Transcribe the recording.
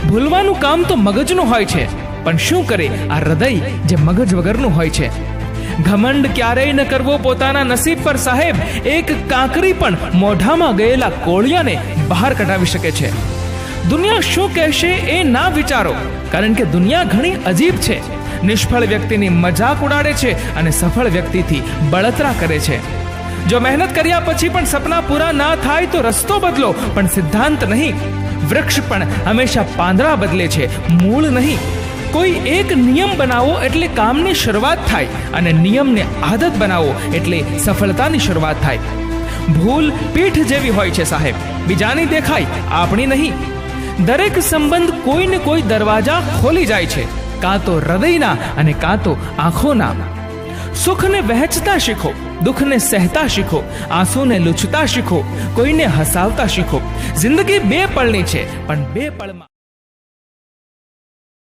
ભૂલવાનું કામ તો મગજનું હોય છે, પણ શું કરે આ હૃદય જે મગજ વગરનું હોય છે? ઘમંડ ક્યારેય ન કરવો પોતાના નસીબ પર સાહેબ. એક કાંકરી પણ મોઢામાં ગયેલા કોળિયાને બહાર કઢાવી શકે છે. દુનિયા શું કહેશે એ ના વિચારો, કારણ કે દુનિયા ઘણી અજીબ છે. નિષ્ફળ વ્યક્તિની મજાક ઉડાડે છે અને સફળ વ્યક્તિથી બળતરા કરે છે. જો મહેનત કર્યા પછી પણ સપના પૂરા ના થાય તો રસ્તો બદલો, પણ સિદ્ધાંત નહીં. વૃક્ષ પણ હંમેશા પાંદડા બદલે છે, મૂળ નહીં. કોઈ એક નિયમ બનાવો એટલે કામની શરૂઆત થાય, અને નિયમને આદત બનાવો એટલે સફળતાની શરૂઆત થાય. ભૂલ પીઠ જેવી હોય છે સાહેબ, બીજાની દેખાય, આપણી નહીં. દરેક સંબંધ કોઈ ને કોઈ દરવાજા ખોલી જાય છે, કાં તો હૃદયના અને કાં તો આંખોના. સુખને વહેંચતા શીખો, દુઃખને સહેતા શીખો, આંસુને લૂછતા શીખો, કોઈને હસાવતા શીખો. જિંદગી બે પળની છે, પણ બે પળમાં